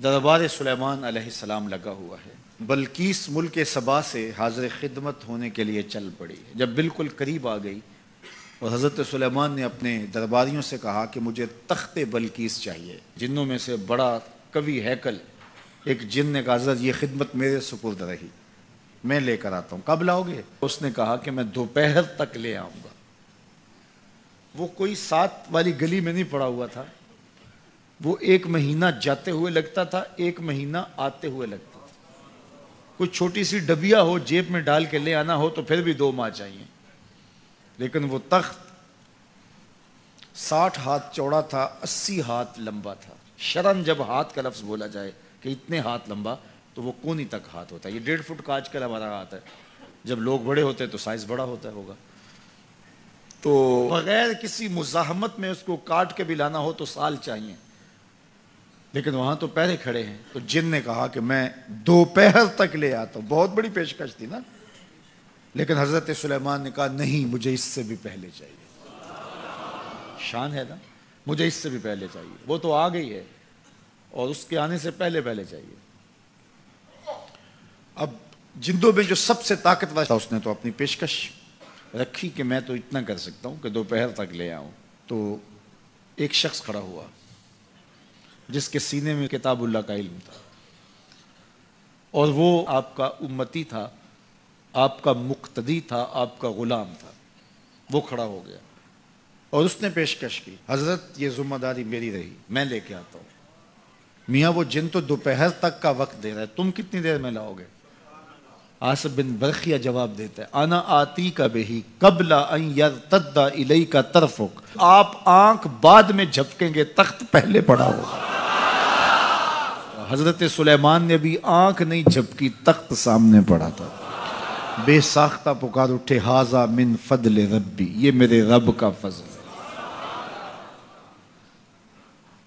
دربار سلیمان علیہ السلام لگا ہوا ہے۔ بلقیس ملک سبا سے حاضر خدمت ہونے کے لیے چل پڑی۔ جب بالکل قریب آ گئی اور حضرت سلیمان نے اپنے درباریوں سے کہا کہ مجھے تخت بلقیس چاہیے، جنوں میں سے بڑا قوی ہیکل ایک جن نے کہا حضرت یہ خدمت میرے سپرد رہی، میں لے کر آتا ہوں، کب لاؤ گے؟ اس نے کہا کہ میں دوپہر تک لے آؤں گا۔ وہ کوئی 7 والی گلی میں نہیں پڑا ہوا تھا، وہ 1 مہینہ جاتے ہوئے لگتا تھا، 1 مہینہ آتے ہوئے لگتا تھا۔ کوئی چھوٹی سی ڈبیا ہو جیب میں ڈال کے لے آنا ہو تو پھر بھی 2 ماہ چاہیے، لیکن وہ تخت 60 ہاتھ چوڑا تھا، 80 ہاتھ لمبا تھا۔ شرن جب ہاتھ کا لفظ بولا جائے کہ اتنے ہاتھ لمبا تو وہ کونی تک ہاتھ ہوتا ہے۔ یہ 1.5 فٹ کا آج کل ہمارا ہاتھ ہے، جب لوگ بڑے ہوتے ہیں تو سائز بڑا ہوتا ہوگا، تو بغیر کسی مزاحمت میں اس کو کاٹ کے بھی لانا ہو تو سال چاہیے، لیکن وہاں تو پہلے کھڑے ہیں۔ تو جن نے کہا کہ میں دوپہر تک لے آتا ہوں، بہت بڑی پیشکش تھی نا، لیکن حضرت سلیمان نے کہا نہیں، مجھے اس سے بھی پہلے چاہیے۔ شان ہے نا، مجھے اس سے بھی پہلے چاہیے۔ وہ تو آ گئی ہے اور اس کے آنے سے پہلے چاہیے۔ اب جندوں میں جو سب سے طاقتور تھا اس نے تو اپنی پیشکش رکھی کہ میں تو اتنا کر سکتا ہوں کہ دوپہر تک لے آؤں۔ تو ایک شخص کھڑا ہوا جس کے سینے میں کتاب اللہ کا علم تھا، اور وہ آپ کا امتی تھا، آپ کا مقتدی تھا، آپ کا غلام تھا۔ وہ کھڑا ہو گیا اور اس نے پیشکش کی، حضرت یہ ذمہ داری میری رہی، میں لے کے آتا ہوں۔ میاں وہ جن تو دوپہر تک کا وقت دے رہا ہے، تم کتنی دیر میں لاؤ گے؟ آصف بن برخیہ جواب دیتا ہے، انا آتی کا بہی قبل ان یرتد الیک طرفک، آپ آنکھ بعد میں جھپکیں گے، تخت پہلے پڑا ہوگا۔ حضرت سلیمان نے بھی آنکھ نہیں جھپکی، تخت سامنے پڑا تھا۔ بے ساختہ پکار اٹھے، ھذا من فضل ربی، یہ میرے رب کا فضل ہے۔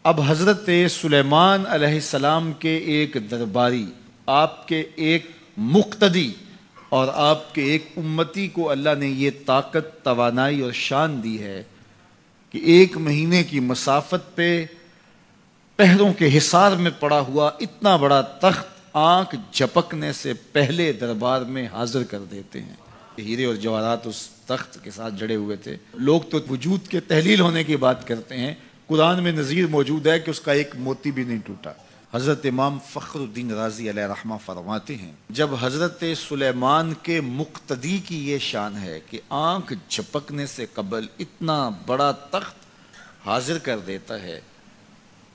اب حضرت سلیمان علیہ السلام کے ایک درباری، آپ کے ایک مقتدی اور آپ کے ایک امتی کو اللہ نے یہ طاقت، توانائی اور شان دی ہے کہ 1 مہینے کی مسافت پہ پہروں کے حصار میں پڑا ہوا اتنا بڑا تخت آنکھ جھپکنے سے پہلے دربار میں حاضر کر دیتے ہیں۔ ہیرے اور جواہرات اس تخت کے ساتھ جڑے ہوئے تھے۔ لوگ تو وجود کے تحلیل ہونے کی بات کرتے ہیں، قرآن میں نظیر موجود ہے کہ اس کا ایک موتی بھی نہیں ٹوٹا۔ حضرت امام فخر الدین رازی علیہ رحمہ فرماتے ہیں، جب حضرت سلیمان کے مقتدی کی یہ شان ہے کہ آنکھ جھپکنے سے قبل اتنا بڑا تخت حاضر کر دیتا ہے،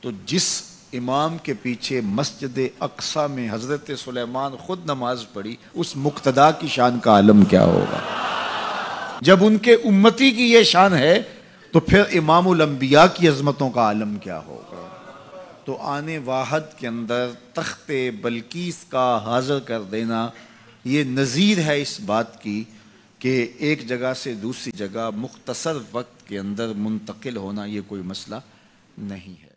تو جس امام کے پیچھے مسجد اقصی میں حضرت سلیمان خود نماز پڑھی، اس مقتدا کی شان کا عالم کیا ہوگا؟ جب ان کے امتی کی یہ شان ہے تو پھر امام الانبیاء کی عظمتوں کا عالم کیا ہوگا؟ تو آنے واحد کے اندر تخت بلقیس کا حاضر کر دینا یہ نظیر ہے اس بات کی کہ ایک جگہ سے دوسری جگہ مختصر وقت کے اندر منتقل ہونا یہ کوئی مسئلہ نہیں ہے۔